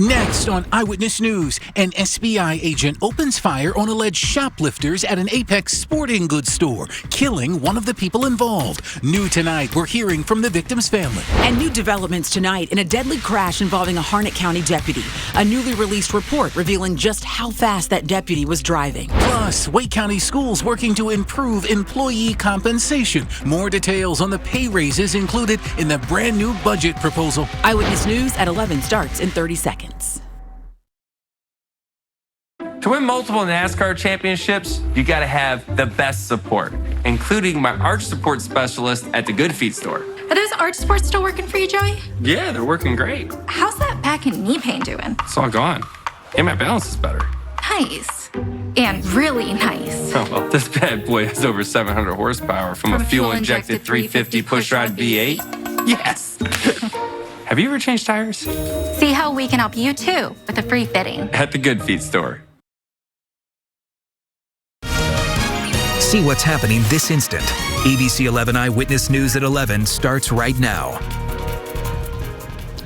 Next on Eyewitness News, an SBI agent opens fire on alleged shoplifters at an Apex sporting goods store, killing one of the people involved. New tonight, we're hearing from the victim's family. And new developments tonight in a deadly crash involving a Harnett County deputy. A newly released report revealing just how fast that deputy was driving. Plus, Wake County schools working to improve employee compensation. More details on the pay raises included in the brand new budget proposal. Eyewitness News at 11 starts in 30 seconds. To win multiple NASCAR championships, you gotta have the best support, including my arch support specialist at the Good Feet store. Are those arch supports still working for you, Joey? Yeah, they're working great. How's that back and knee pain doing? It's all gone. And my balance is better. Nice. And really nice. Oh, well, this bad boy has over 700 horsepower from a fuel-injected 350 pushrod V8. Yes. Have you ever changed tires? See how we can help you too with a free fitting. At the Good Feet store. See what's happening this instant. ABC 11 Eyewitness News at 11 starts right now.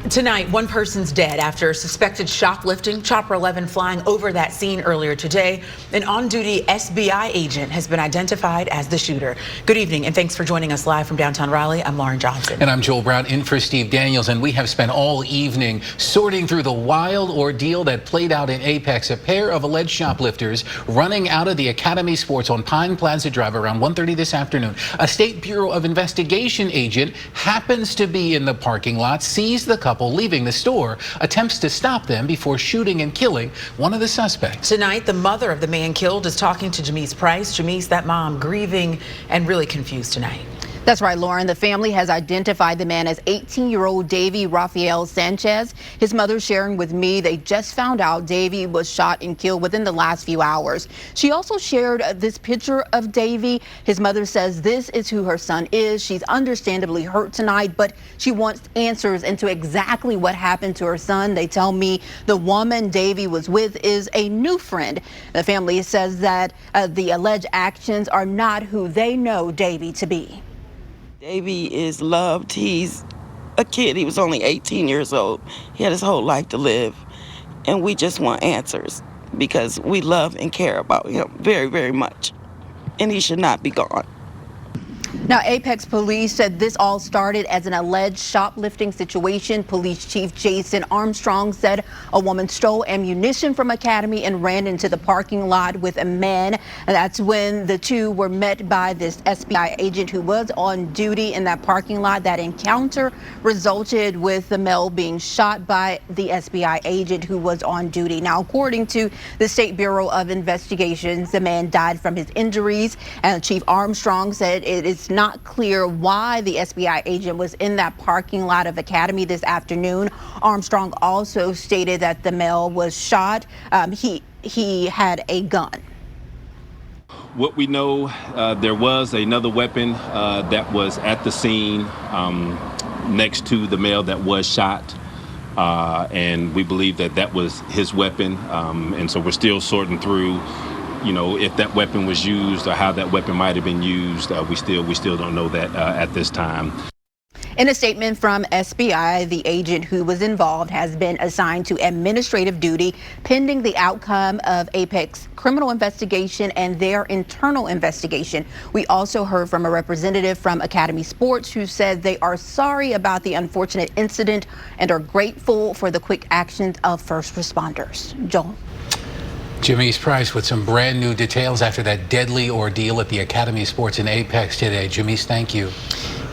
Tonight, one person's dead after suspected shoplifting. Chopper 11 flying over that scene earlier today. An on-duty SBI agent has been identified as the shooter. Good evening, and thanks for joining us live from downtown Raleigh. I'm Lauren Johnson. And I'm Joel Brown, in for Steve Daniels, and we have spent all evening sorting through the wild ordeal that played out in Apex. A pair of alleged shoplifters running out of the Academy Sports on Pine Plaza Drive around 1:30 this afternoon. A State Bureau of Investigation agent happens to be in the parking lot, sees the couple leaving the store, attempts to stop them before shooting and killing one of the suspects. Tonight, the mother of the man killed is talking to Jamise Price. Jamise, that mom, grieving and really confused tonight. That's right, Lauren. The family has identified the man as 18-year-old Davy Rafael Sanchez. His mother sharing with me they just found out Davy was shot and killed within the last few hours. She also shared this picture of Davy. His mother says this is who her son is. She's understandably hurt tonight, but she wants answers into exactly what happened to her son. They tell me the woman Davy was with is a new friend. The family says that the alleged actions are not who they know Davy to be. Davy is loved. He's a kid. He was only 18 years old. He had his whole life to live. And we just want answers because we love and care about him very, very much. And he should not be gone. Now, Apex police said this all started as an alleged shoplifting situation. Police Chief Jason Armstrong said a woman stole ammunition from Academy and ran into the parking lot with a man. And that's when the two were met by this SBI agent who was on duty in that parking lot. That encounter resulted with the male being shot by the SBI agent who was on duty. Now, according to the State Bureau of Investigations, the man died from his injuries. And Chief Armstrong said it is not clear why the SBI agent was in that parking lot of Academy this afternoon. Armstrong also stated that the male was shot. He had a gun. What we know, there was another weapon that was at the scene next to the male that was shot. And we believe that that was his weapon. And so we're still sorting through, you know, if that weapon was used or how that weapon might have been used. We still don't know that at this time. In a statement from SBI, the agent who was involved has been assigned to administrative duty pending the outcome of Apex criminal investigation and their internal investigation. We also heard from a representative from Academy Sports who said they are sorry about the unfortunate incident and are grateful for the quick actions of first responders. Joel. Jamise Price with some brand new details after that deadly ordeal at the Academy Sports in Apex today. Jamise, thank you.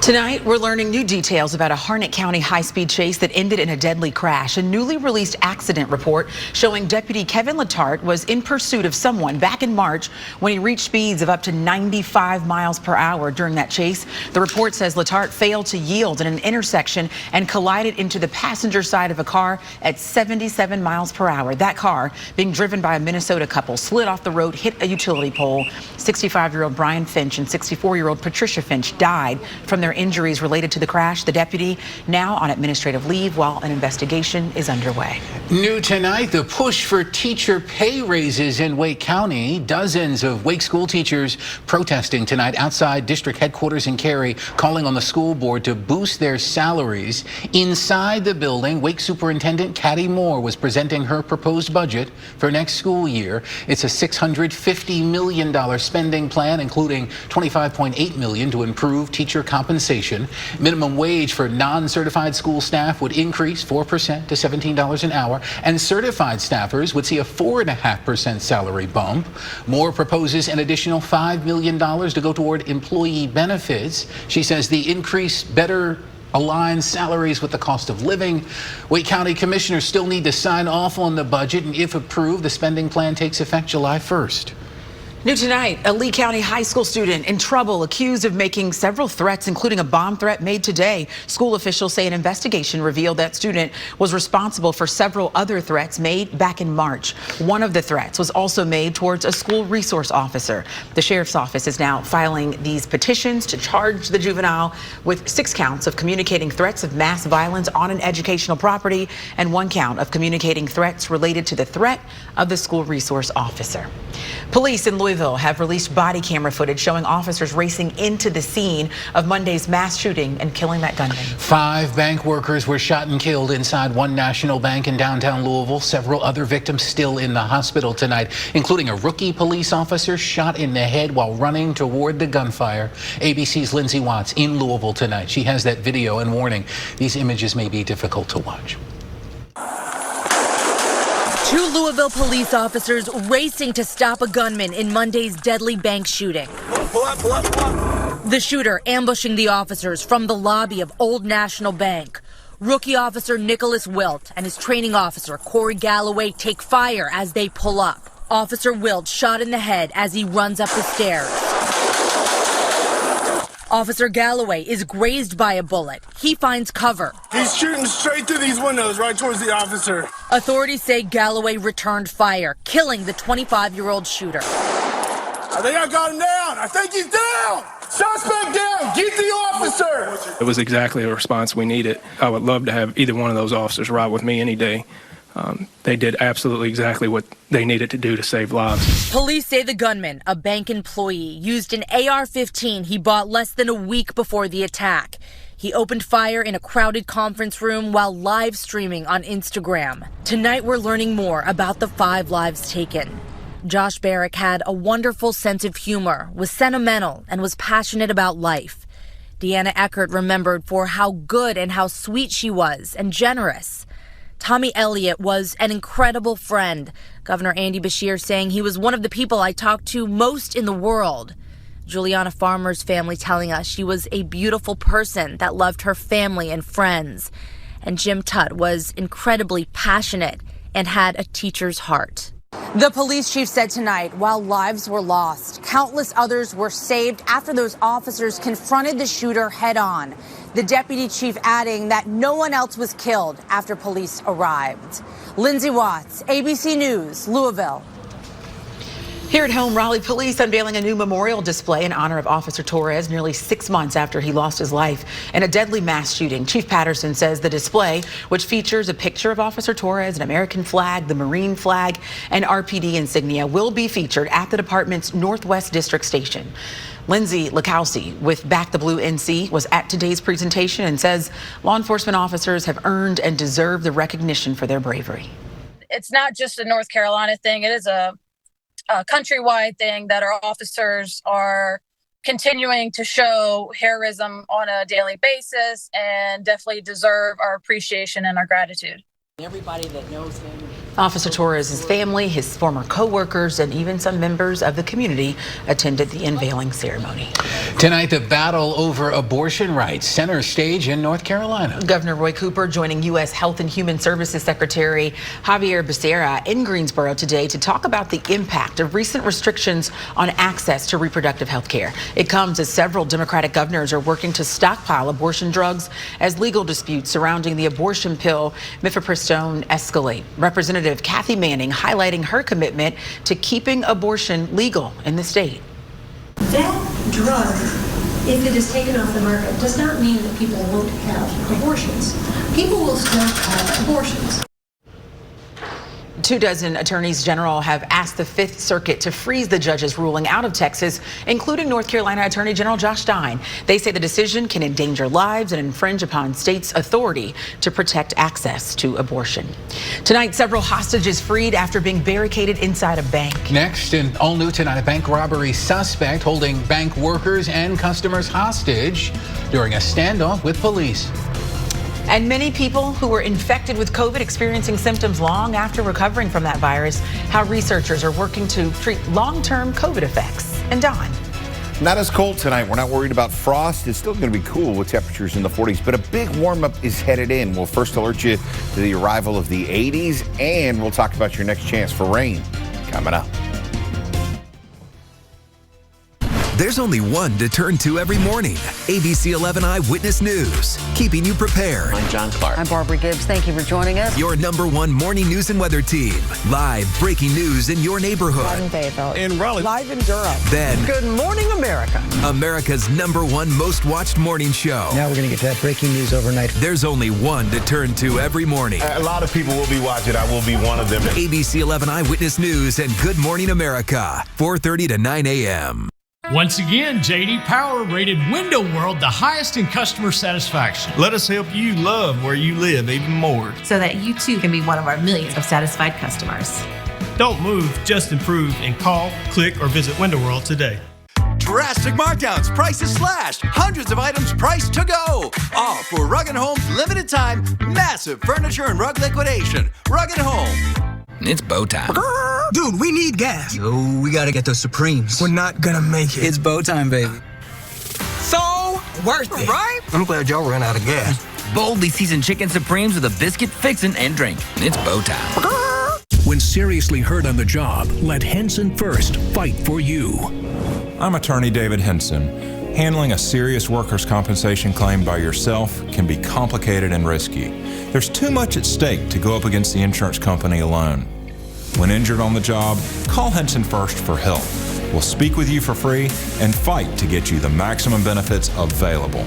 Tonight, we're learning new details about a Harnett County high-speed chase that ended in a deadly crash. A newly released accident report showing Deputy Kevin Letarte was in pursuit of someone back in March when he reached speeds of up to 95 miles per hour during that chase. The report says Letarte failed to yield at an intersection and collided into the passenger side of a car at 77 miles per hour. That car, being driven by a Minnesota couple, slid off the road, hit a utility pole. 65-year-old Brian Finch and 64-year-old Patricia Finch died from their injuries related to the crash. The deputy now on administrative leave while an investigation is underway. New tonight, the push for teacher pay raises in Wake County. Dozens of Wake school teachers protesting tonight outside district headquarters in Cary, calling on the school board to boost their salaries. Inside the building, Wake Superintendent Kathy Moore was presenting her proposed budget for next school year. It's a $650 million spending plan, including $25.8 million to improve teacher compensation. Minimum wage for non-certified school staff would increase 4% to $17 an hour, and certified staffers would see a 4.5% salary bump. Moore proposes an additional $5 million to go toward employee benefits. She says the increase better aligns salaries with the cost of living. Wake County commissioners still need to sign off on the budget, and if approved, the spending plan takes effect July 1st. New tonight, a Lee County high school student in trouble, accused of making several threats, including a bomb threat made today. School officials say an investigation revealed that student was responsible for several other threats made back in March. One of the threats was also made towards a school resource officer. The sheriff's office is now filing these petitions to charge the juvenile with 6 counts of communicating threats of mass violence on an educational property and 1 count of communicating threats related to the threat of the school resource officer. Police in Louisville have released body camera footage showing officers racing into the scene of Monday's mass shooting and killing that gunman. 5 bank workers were shot and killed inside One National Bank in downtown Louisville. Several other victims still in the hospital tonight, including a rookie police officer shot in the head while running toward the gunfire. ABC's Lindsay Watts in Louisville tonight. She has that video and warning. These images may be difficult to watch. 2 Louisville police officers racing to stop a gunman in Monday's deadly bank shooting. Pull up. The shooter ambushing the officers from the lobby of Old National Bank. Rookie officer Nicholas Wilt and his training officer Corey Galloway take fire as they pull up. Officer Wilt shot in the head as he runs up the stairs. Officer Galloway is grazed by a bullet. He finds cover. He's shooting straight through these windows, right towards the officer. Authorities say Galloway returned fire, killing the 25-year-old shooter. I think I got him down. I think he's down. Suspect down. Get the officer. It was exactly the response we needed. I would love to have either one of those officers ride with me any day. They did absolutely exactly what they needed to do to save lives. Police say the gunman, a bank employee, used an AR-15 he bought less than a week before the attack. He opened fire in a crowded conference room while live streaming on Instagram. Tonight we're learning more about the 5 lives taken. Josh Barrick had a wonderful sense of humor, was sentimental, and was passionate about life. Deanna Eckert remembered for how good and how sweet she was and generous. Tommy Elliott was an incredible friend. Governor Andy Beshear saying he was one of the people I talked to most in the world. Juliana Farmer's family telling us she was a beautiful person that loved her family and friends. And Jim Tutt was incredibly passionate and had a teacher's heart. The police chief said tonight, while lives were lost, countless others were saved after those officers confronted the shooter head on. The deputy chief adding that no one else was killed after police arrived. Lindsay Watts, ABC News, Louisville. Here at home, Raleigh police unveiling a new memorial display in honor of Officer Torres nearly 6 months after he lost his life in a deadly mass shooting. Chief Patterson says the display, which features a picture of Officer Torres, an American flag, the Marine flag, and RPD insignia, will be featured at the department's Northwest District Station. Lindsay Lakowski with Back the Blue NC was at today's presentation and says law enforcement officers have earned and deserve the recognition for their bravery. It's not just a North Carolina thing. It is a countrywide thing that our officers are continuing to show heroism on a daily basis and definitely deserve our appreciation and our gratitude. Everybody that knows him. Officer Torres' family, his former co-workers, and even some members of the community attended the unveiling ceremony. Tonight, the battle over abortion rights center stage in North Carolina. Governor Roy Cooper joining U.S. Health and Human Services Secretary Javier Becerra in Greensboro today to talk about the impact of recent restrictions on access to reproductive health care. It comes as several Democratic governors are working to stockpile abortion drugs as legal disputes surrounding the abortion pill mifepristone escalate. Representative Kathy Manning highlighting her commitment to keeping abortion legal in the state. That drug if it is taken off the market, does not mean that people won't have abortions. People will still have abortions. 24 attorneys general have asked the Fifth Circuit to freeze the judge's ruling out of Texas, including North Carolina Attorney General Josh Stein. They say the decision can endanger lives and infringe upon states' authority to protect access to abortion. Tonight, several hostages freed after being barricaded inside a bank. Next, and all new tonight, a bank robbery suspect holding bank workers and customers hostage during a standoff with police. And many people who were infected with COVID experiencing symptoms long after recovering from that virus, how researchers are working to treat long-term COVID effects. And Don. Not as cold tonight. We're not worried about frost. It's still going to be cool with temperatures in the 40s, but a big warm-up is headed in. We'll first alert you to the arrival of the 80s, and we'll talk about your next chance for rain coming up. There's only one to turn to every morning. ABC 11 Eyewitness News, keeping you prepared. I'm John Clark. I'm Barbara Gibbs. Thank you for joining us. Your #1 morning news and weather team. Live breaking news in your neighborhood. In Fayetteville. In Raleigh. Live in Durham. Then, Good Morning America. America's #1 most watched morning show. Now we're going to get to that breaking news overnight. There's only one to turn to every morning. A lot of people will be watching. I will be one of them. ABC 11 Eyewitness News and Good Morning America, 4:30 to 9 a.m. Once again, J.D. Power rated Window World the highest in customer satisfaction. Let us help you love where you live even more, so that you too can be one of our millions of satisfied customers. Don't move, just improve, and call, click, or visit Window World today. Drastic markdowns, prices slashed, hundreds of items priced to go. All for Rug & Home's limited time, massive furniture and rug liquidation. Rug & Home. It's bow time. Dude, we need gas. Yo, we gotta get those Supremes. We're not gonna make it. It's bow time, baby. So worth it, right? I'm glad y'all ran out of gas. Boldly seasoned chicken Supremes with a biscuit, fixin', and drink. It's bow time. When seriously hurt on the job, let Henson First fight for you. I'm attorney David Henson. Handling a serious workers' compensation claim by yourself can be complicated and risky. There's too much at stake to go up against the insurance company alone. When injured on the job, call Henson First for help. We'll speak with you for free and fight to get you the maximum benefits available.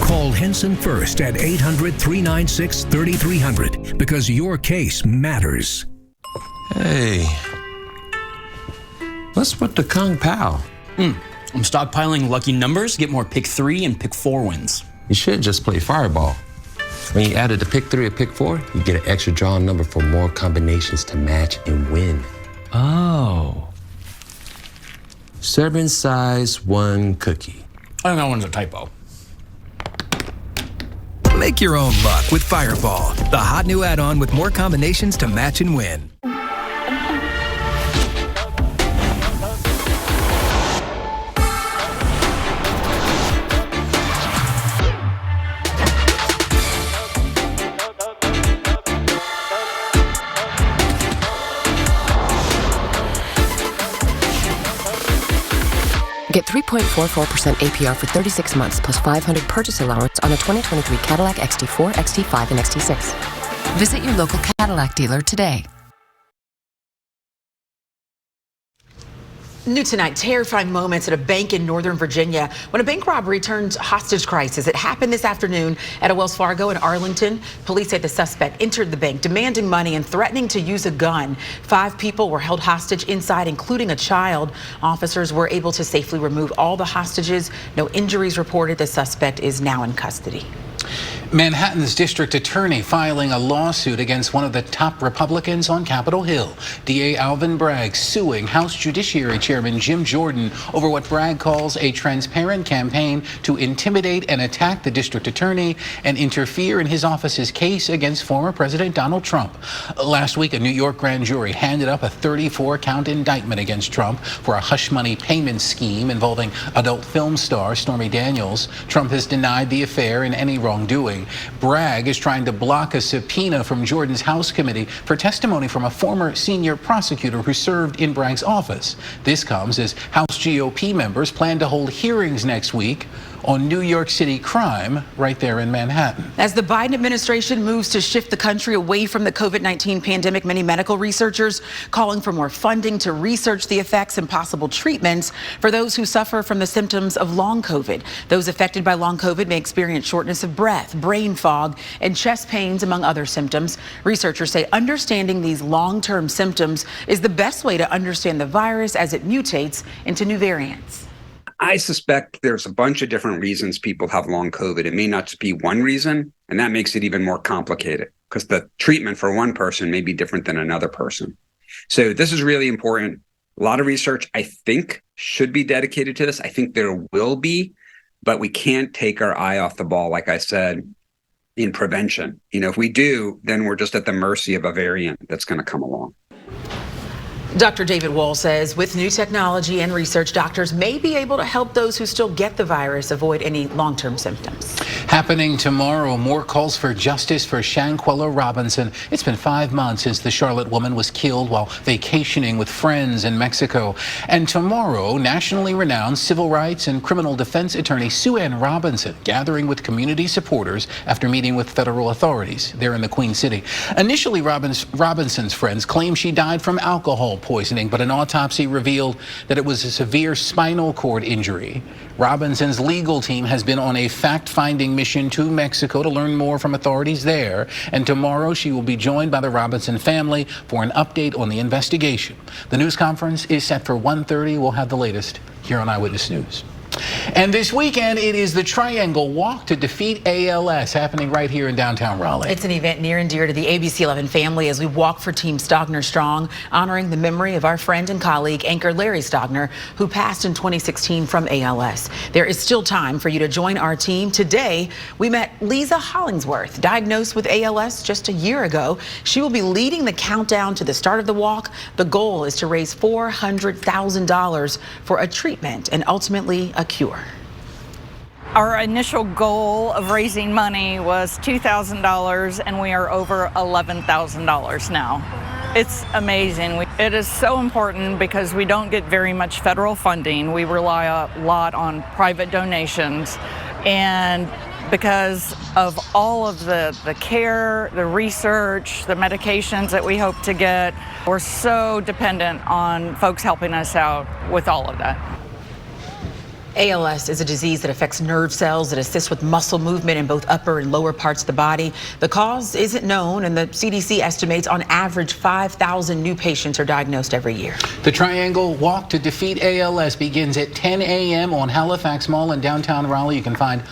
Call Henson First at 800-396-3300 because your case matters. Hey, what's with the Kung Pao? I'm stockpiling lucky numbers, get more pick 3 and pick 4 wins. You should just play Fireball. When you added the pick 3 or pick 4, you get an extra draw number for more combinations to match and win. Oh. Serving size 1 cookie. I think that one's a typo. Make your own luck with Fireball, the hot new add-on with more combinations to match and win. Get 3.44% APR for 36 months plus $500 purchase allowance on a 2023 Cadillac XT4, XT5, and XT6. Visit your local Cadillac dealer today. New tonight, terrifying moments at a bank in Northern Virginia when a bank robbery turned hostage crisis. It happened this afternoon at a Wells Fargo in Arlington. Police say the suspect entered the bank demanding money and threatening to use a gun. 5 people were held hostage inside, including a child. Officers were able to safely remove all the hostages. No injuries reported. The suspect is now in custody. Manhattan's district attorney filing a lawsuit against one of the top Republicans on Capitol Hill. DA Alvin Bragg suing House Judiciary Chairman Jim Jordan over what Bragg calls a transparent campaign to intimidate and attack the district attorney and interfere in his office's case against former President Donald Trump. Last week, a New York grand jury handed up a 34-count indictment against Trump for a hush money payment scheme involving adult film star Stormy Daniels. Trump has denied the affair and any wrongdoing. morning. Bragg is trying to block a subpoena from Jordan's House committee for testimony from a former senior prosecutor who served in Bragg's office. This comes as House GOP members plan to hold hearings next week on New York City crime right there in Manhattan. As the Biden administration moves to shift the country away from the COVID-19 pandemic, many medical researchers calling for more funding to research the effects and possible treatments for those who suffer from the symptoms of long COVID. Those affected by long COVID may experience shortness of breath, brain fog, and chest pains, among other symptoms. Researchers say understanding these long-term symptoms is the best way to understand the virus as it mutates into new variants. I suspect there's a bunch of different reasons people have long COVID. It may not just be one reason, and that makes it even more complicated because the treatment for one person may be different than another person. So this is really important. A lot of research, I think, should be dedicated to this. I think there will be, but we can't take our eye off the ball, like I said, in prevention. If we do, then we're just at the mercy of a variant that's going to come along. Dr. David Wall says with new technology and research, doctors may be able to help those who still get the virus avoid any long-term symptoms. Happening tomorrow, more calls for justice for Shanquella Robinson. It's been 5 months since the Charlotte woman was killed while vacationing with friends in Mexico. And tomorrow, nationally renowned civil rights and criminal defense attorney Sue Ann Robinson gathering with community supporters after meeting with federal authorities there in the Queen City. Initially, Robinson's friends claimed she died from alcohol poisoning, but an autopsy revealed that it was a severe spinal cord injury. Robinson's legal team has been on a fact-finding mission to Mexico to learn more from authorities there, and tomorrow she will be joined by the Robinson family for an update on the investigation. The news conference is set for 1:30. We'll have the latest here on Eyewitness News. And this weekend, it is the Triangle Walk to Defeat ALS happening right here in downtown Raleigh. It's an event near and dear to the ABC 11 family as we walk for Team Stogner Strong, honoring the memory of our friend and colleague, anchor Larry Stogner, who passed in 2016 from ALS. There is still time for you to join our team. Today, we met Lisa Hollingsworth, diagnosed with ALS just a year ago. She will be leading the countdown to the start of the walk. The goal is to raise $400,000 for a treatment and ultimately a cure. Our initial goal of raising money was $2,000 and we are over $11,000 now. It's amazing. It is so important because we don't get very much federal funding. We rely a lot on private donations, and because of all of the care, the research, the medications that we hope to get, we're so dependent on folks helping us out with all of that. ALS is a disease that affects nerve cells that assist with muscle movement in both upper and lower parts of the body. The cause isn't known, and the CDC estimates on average 5,000 new patients are diagnosed every year. The Triangle Walk to Defeat ALS begins at 10 a.m. on Halifax Mall in downtown Raleigh. You can find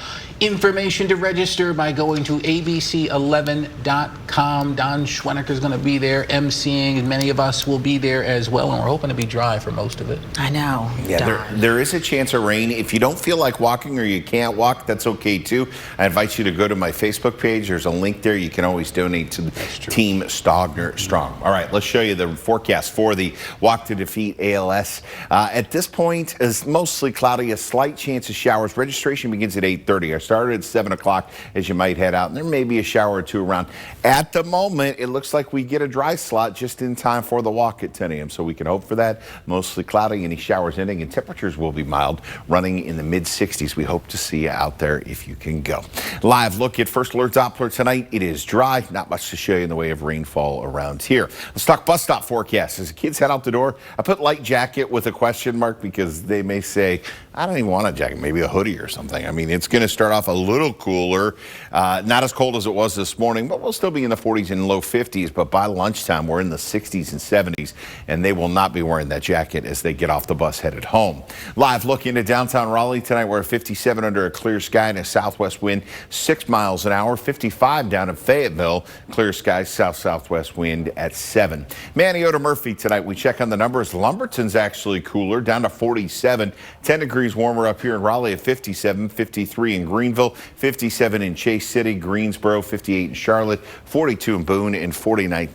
information to register by going to abc11.com. Don Schwenniker is going to be there emceeing, and many of us will be there as well, and we're hoping to be dry for most of it. I know. Yeah, there is a chance of rain. If you don't feel like walking or you can't walk, that's okay too. I invite you to go to my Facebook page. There's a link there. You can always donate to Team Stogner Strong. All right, let's show you the forecast for the Walk to Defeat ALS. At this point, it's mostly cloudy, a slight chance of showers. Registration begins at 8:30. Our started at 7 o'clock as you might head out, and there may be a shower or two around. At the moment, it looks like we get a dry slot just in time for the walk at 10 a.m., so we can hope for that. Mostly cloudy, any showers ending, and temperatures will be mild, running in the mid-60s. We hope to see you out there if you can go. Live look at First Alert Doppler tonight. It is dry, not much to show you in the way of rainfall around here. Let's talk bus stop forecast. As the kids head out the door, I put light jacket with a question mark because they may say, I don't even want a jacket, maybe a hoodie or something. I mean, it's going to start off a little cooler, not as cold as it was this morning, but we'll still be in the 40s and low 50s. But by lunchtime, we're in the 60s and 70s, and they will not be wearing that jacket as they get off the bus headed home. Live look into downtown Raleigh tonight. We're at 57 under a clear sky and a southwest wind 6 miles an hour. 55 down in Fayetteville, clear skies, south-southwest wind at 7. Maniota Murphy tonight. We check on the numbers. Lumberton's actually cooler, down to 47. 10 degrees warmer up here in Raleigh at 57, 53 in Greenville, 57 in Chase City, Greensboro, 58 in Charlotte, 42 in Boone, and 49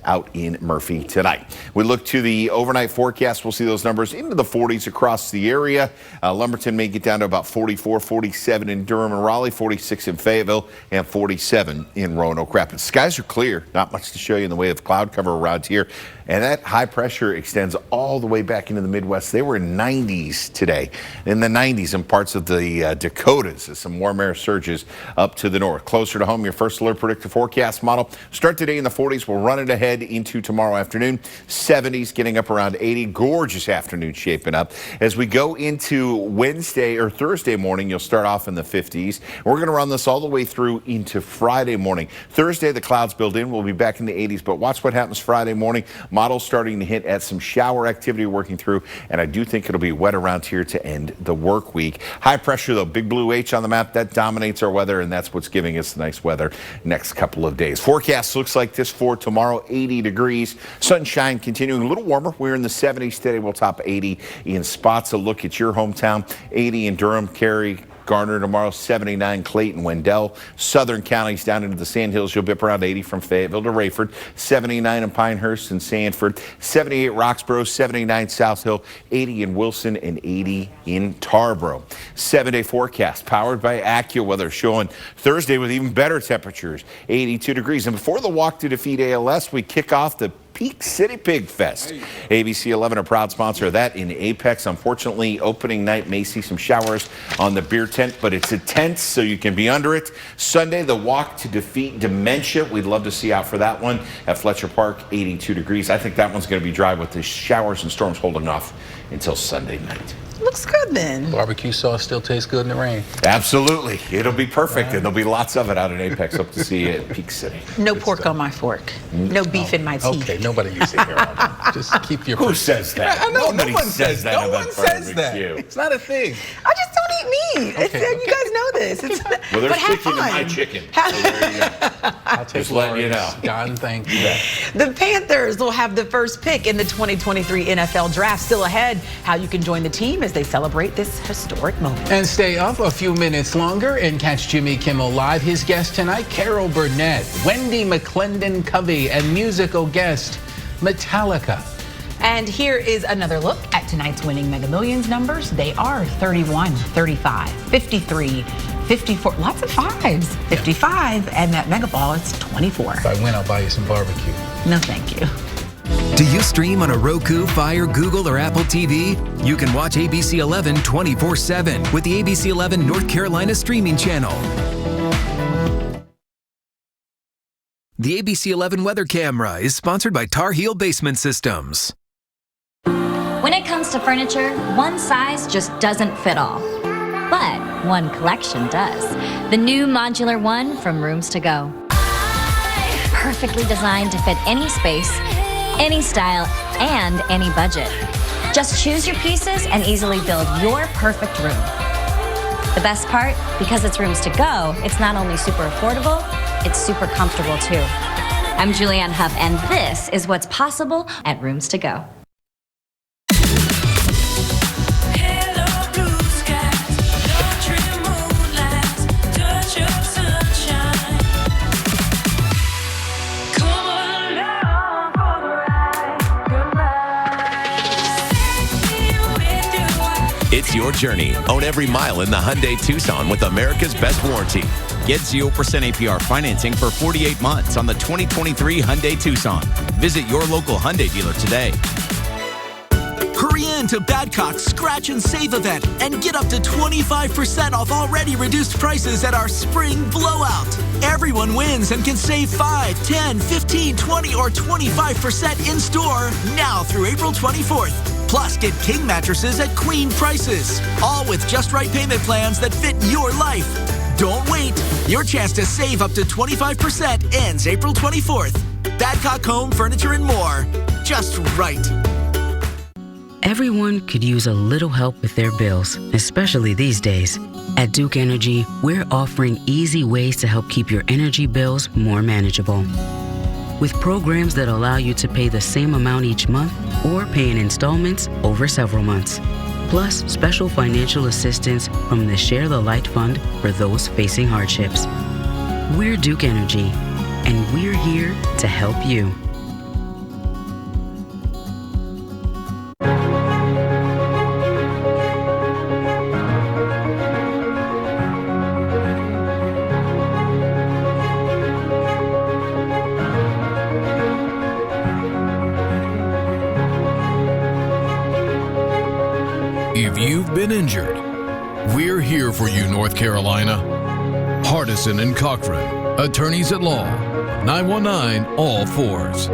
out in Murphy tonight. We look to the overnight forecast. We'll see those numbers into the 40s across the area. Lumberton may get down to about 44, 47 in Durham and Raleigh, 46 in Fayetteville, and 47 in Roanoke Rapids. Skies are clear. Not much to show you in the way of cloud cover around here. And that high pressure extends all the way back into the Midwest. They were in 90s today, in the 90s in parts of the Dakotas as some warm air surges up to the north. Closer to home, your first alert predictive forecast model. Start today in the 40s. We'll run it ahead into tomorrow afternoon. 70s getting up around 80. Gorgeous afternoon shaping up. As we go into Wednesday or Thursday morning, you'll start off in the 50s. We're going to run this all the way through into Friday morning. Thursday, the clouds build in. We'll be back in the 80s, but watch what happens Friday morning. Models starting to hit at some shower activity working through, and I do think it'll be wet around here to end the work week. High pressure, though, big blue H on the map, that dominates our weather, and that's what's giving us nice weather next couple of days. Forecast looks like this for tomorrow, 80 degrees. Sunshine continuing a little warmer. We're in the 70s today. We'll top 80 in spots. A look at your hometown, 80 in Durham, Cary, Garner tomorrow, 79 Clayton, Wendell. Southern counties down into the Sandhills, you'll be up around 80 from Fayetteville to Rayford. 79 in Pinehurst and Sanford. 78 Roxborough, 79 South Hill, 80 in Wilson, and 80 in Tarboro. 7-day forecast powered by AccuWeather showing Thursday with even better temperatures, 82 degrees. And before the walk to defeat ALS, we kick off the Peak City Pig Fest. ABC 11, a proud sponsor of that in Apex. Unfortunately, opening night may see some showers on the beer tent, but it's a tent, so you can be under it. Sunday, the walk to defeat dementia. We'd love to see out for that one at Fletcher Park, 82 degrees. I think that one's going to be dry with the showers and storms holding off until Sunday night. Looks good then. Barbecue sauce still tastes good in the rain. Absolutely. It'll be perfect, and there'll be lots of it out at Apex. Hope to see you at Peak City. No pork on my fork. No beef in my teeth. Okay, nobody uses it here. Just keep your... Who says that? I know, Nobody no one says that no about one says barbecue. that. It's not a thing. I just don't eat meat. Okay, You guys know this. Well, there's but have chicken in fun. my chicken. So there you go. I'll take Just letting you know. Lawrence. God, thank you. The Panthers will have the first pick in the 2023 NFL Draft. Still ahead, how you can join the team as they celebrate this historic moment. And stay up a few minutes longer and catch Jimmy Kimmel Live. His guest tonight, Carol Burnett, Wendy McClendon-Covey, and musical guest Metallica. And here is another look at tonight's winning Mega Millions numbers. They are 31, 35, 53, 54, lots of fives, 55, and that Mega Ball is 24. If I win, I'll buy you some barbecue. No, thank you. Do you stream on a Roku, Fire, Google, or Apple TV? You can watch ABC 11 24/7 with the ABC 11 North Carolina streaming channel. The ABC 11 weather camera is sponsored by Tar Heel Basement Systems. When it comes to furniture, one size just doesn't fit all. But one collection does. The new Modular One from Rooms to Go. Perfectly designed to fit any space, any style, and any budget. Just choose your pieces and easily build your perfect room. The best part, because it's Rooms to Go, it's not only super affordable, it's super comfortable too. I'm Julianne Huff, and this is what's possible at Rooms to Go. It's your journey. Own every mile in the Hyundai Tucson with America's best warranty. Get 0% APR financing for 48 months on the 2023 Hyundai Tucson. Visit your local Hyundai dealer today. Hurry in to Badcock's Scratch and Save event and get up to 25% off already reduced prices at our spring blowout. Everyone wins and can save 5, 10, 15, 20, or 25% in store now through April 24th. Plus, get king mattresses at queen prices, all with just right payment plans that fit your life. Don't wait. Your chance to save up to 25% ends April 24th. Badcock Home, Furniture, and more. Just right. Everyone could use a little help with their bills, especially these days. At Duke Energy, we're offering easy ways to help keep your energy bills more manageable. With programs that allow you to pay the same amount each month or pay in installments over several months. Plus, special financial assistance from the Share the Light Fund for those facing hardships. We're Duke Energy, and we're here to help you. injured. We're here for you, North Carolina. Hardison and Cochran, attorneys at law. 919 all fours.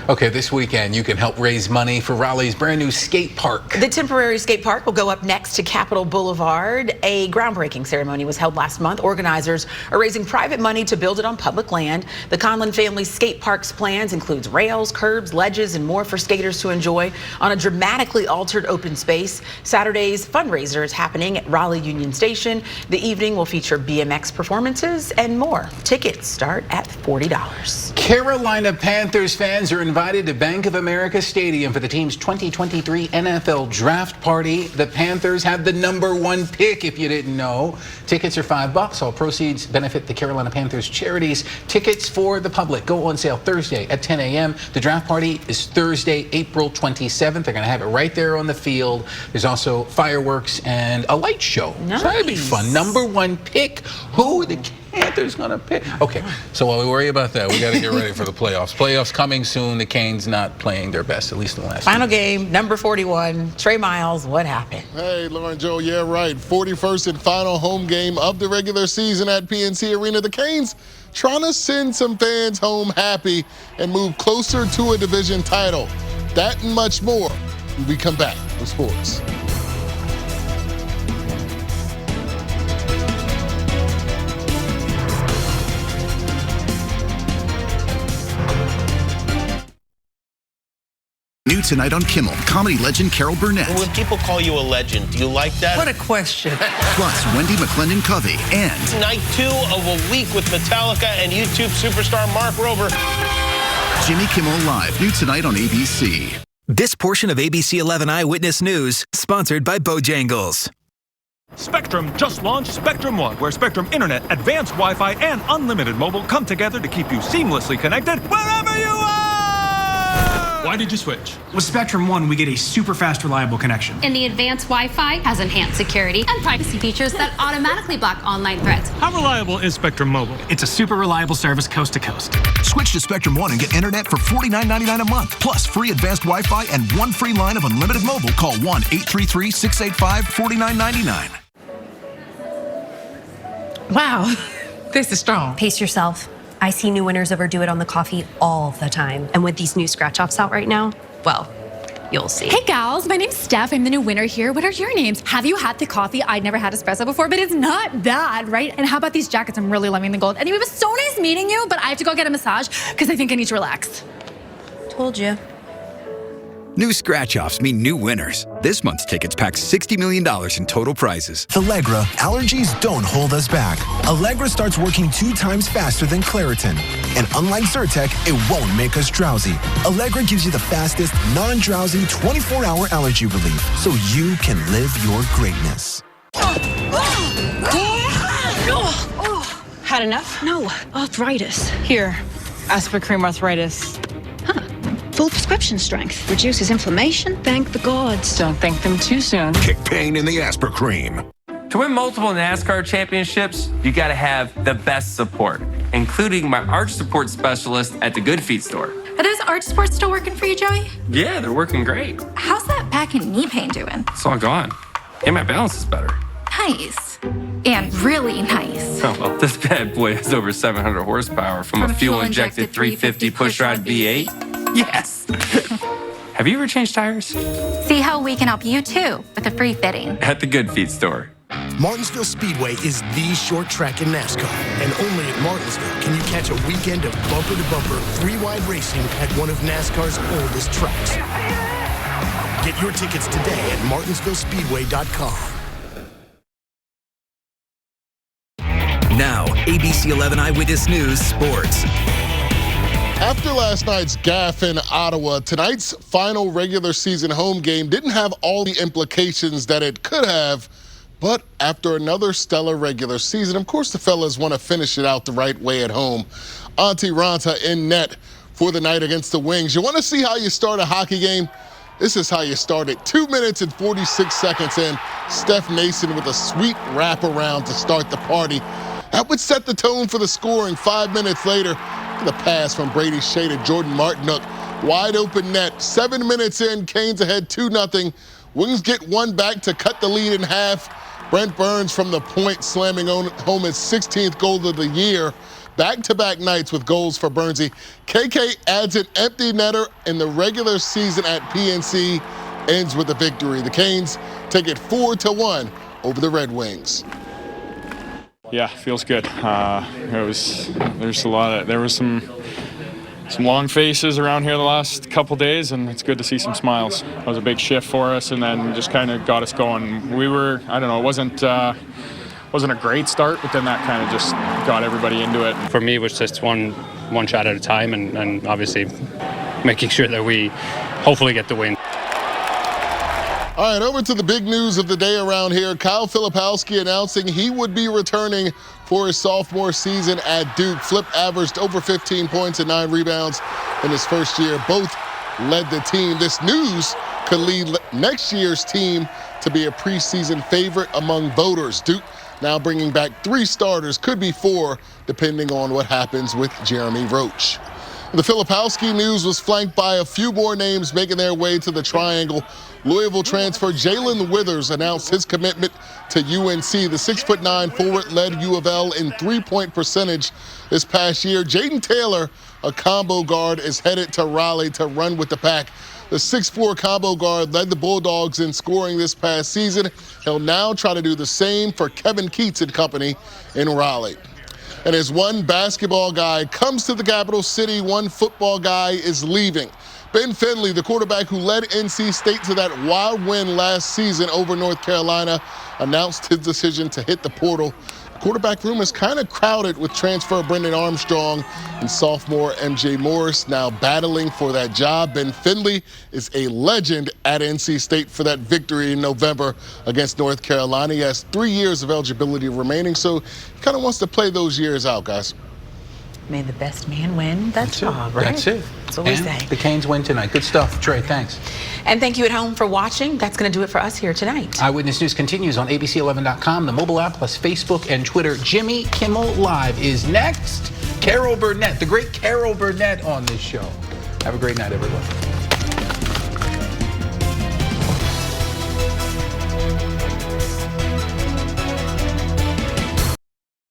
Okay, this weekend you can help raise money for Raleigh's brand new skate park. The temporary skate park will go up next to Capitol Boulevard. A groundbreaking ceremony was held last month. Organizers are raising private money to build it on public land. The Conlon family's skate park's plans includes rails, curbs, ledges, and more for skaters to enjoy on a dramatically altered open space. Saturday's fundraiser is happening at Raleigh Union Station. The evening will feature BMX performances and more. Tickets start at $40. Carolina Panthers fans are invited to Bank of America Stadium for the team's 2023 NFL Draft Party. The Panthers have the #1 pick, if you didn't know. Tickets are $5. All proceeds benefit the Carolina Panthers charities. Tickets for the public go on sale Thursday at 10 a.m. The Draft Party is Thursday, April 27th. They're going to have it right there on the field. There's also fireworks and a light show. Nice. So that'd be fun. #1 pick. Who are the Panthers going to pick? Okay, so while we worry about that, we got to get ready for the playoffs. Playoffs coming soon. The Canes not playing their best, at least in the last Final game, number 41, Trey Miles. What happened? Hey, Lauren Joe, yeah, right. 41st and final home game of the regular season at PNC Arena. The Canes trying to send some fans home happy and move closer to a division title. That and much more when we come back with sports. New tonight on Kimmel, comedy legend Carol Burnett. When people call you a legend, do you like that? What a question. Plus, Wendy McClendon-Covey and Night 2 of a week with Metallica and YouTube superstar Mark Rober. Jimmy Kimmel Live, new tonight on ABC. This portion of ABC 11 Eyewitness News, sponsored by Bojangles. Spectrum just launched Spectrum One, where Spectrum Internet, advanced Wi-Fi, and unlimited mobile come together to keep you seamlessly connected wherever you are! Why did you switch? With Spectrum One, we get a super fast, reliable connection. And the advanced Wi-Fi has enhanced security and privacy features that automatically block online threats. How reliable is Spectrum Mobile? It's a super reliable service coast to coast. Switch to Spectrum One and get internet for $49.99 a month, plus free advanced Wi-Fi and one free line of unlimited mobile. Call 1-833-685-4999. Wow, this is strong. Pace yourself. I see new winners overdo it on the coffee all the time. And with these new scratch-offs out right now, well, you'll see. Hey gals, my name's Steph. I'm the new winner here. What are your names? Have you had the coffee? I'd never had espresso before, but it's not bad, right? And how about these jackets? I'm really loving the gold. Anyway, it was so nice meeting you, but I have to go get a massage because I think I need to relax. Told you. New scratch-offs mean new winners. This month's tickets pack $60 million in total prizes. Allegra, allergies don't hold us back. Allegra starts working 2 times faster than Claritin. And unlike Zyrtec, it won't make us drowsy. Allegra gives you the fastest, non-drowsy, 24-hour allergy relief so you can live your greatness. Had enough? No, arthritis. Here, Aspirin Arthritis. Full prescription strength. Reduces inflammation. Thank the gods. Don't thank them too soon. Kick pain in the Aspirin. To win multiple NASCAR championships, you gotta have the best support, including my arch support specialist at the Good Feet store. Are those arch supports still working for you, Joey? Yeah, they're working great. How's that back and knee pain doing? It's all gone. And my balance is better. Nice. And really nice. Oh, well, this bad boy has over 700 horsepower from a fuel-injected 350 pushrod V8. Yes. Have you ever changed tires? See how we can help you too with a free fitting. At the Good Feet store. Martinsville Speedway is the short track in NASCAR. And only at Martinsville can you catch a weekend of bumper-to-bumper, 3-wide racing at one of NASCAR's oldest tracks. Get your tickets today at martinsvillespeedway.com. Now, ABC 11 Eyewitness News Sports. After last night's gaffe in Ottawa, tonight's final regular season home game didn't have all the implications that it could have. But after another stellar regular season, of course the fellas want to finish it out the right way at home. Auntie Ranta in net for the night against the Wings. You want to see how you start a hockey game? This is how you start it. 2 minutes and 46 seconds in. Steph Nason with a sweet wraparound to start the party. That would set the tone for the scoring. 5 minutes later, The pass from Brady Shea to Jordan Martinook. Wide open net. 7 minutes in, Canes ahead 2-0. Wings get one back to cut the lead in half. Brent Burns from the point, slamming home his 16th goal of the year. Back-to-back nights with goals for Burnsy. KK adds an empty netter in the regular season at PNC, ends with a victory. The Canes take it 4-1 over the Red Wings. Yeah, feels good. There was some long faces around here the last couple days, and it's good to see some smiles. It was a big shift for us, and then just kind of got us going. We were, I don't know, it wasn't a great start, but then that kind of just got everybody into it. For me, it was just one shot at a time, and obviously making sure that we hopefully get the win. All right, over to the big news of the day around here. Kyle Filipowski announcing he would be returning for his sophomore season at Duke. Flip averaged over 15 points and 9 rebounds in his first year. Both led the team. This news could lead next year's team to be a preseason favorite among voters. Duke now bringing back 3 starters, could be 4, depending on what happens with Jeremy Roach. The Filipowski news was flanked by a few more names making their way to the Triangle. Louisville transfer Jalen Withers announced his commitment to UNC. The 6'9" forward led U of L in three-point percentage this past year. Jaden Taylor, a combo guard, is headed to Raleigh to run with the pack. The 6'4" combo guard led the Bulldogs in scoring this past season. He'll now try to do the same for Kevin Keats and company in Raleigh. And as one basketball guy comes to the capital city, one football guy is leaving. Ben Finley, the quarterback who led NC State to that wild win last season over North Carolina, announced his decision to hit the portal. The quarterback room is kind of crowded with transfer Brendan Armstrong and sophomore MJ Morris now battling for that job. Ben Finley is a legend at NC State for that victory in November against North Carolina. He has 3 years of eligibility remaining, so he kind of wants to play those years out, guys. May the best man win. That's all, right? That's it. That's what we say. The Canes win tonight. Good stuff. Trey, thanks. And thank you at home for watching. That's going to do it for us here tonight. Eyewitness News continues on ABC11.com, the mobile app, plus Facebook and Twitter. Jimmy Kimmel Live is next. Carol Burnett, the great Carol Burnett on this show. Have a great night, everyone.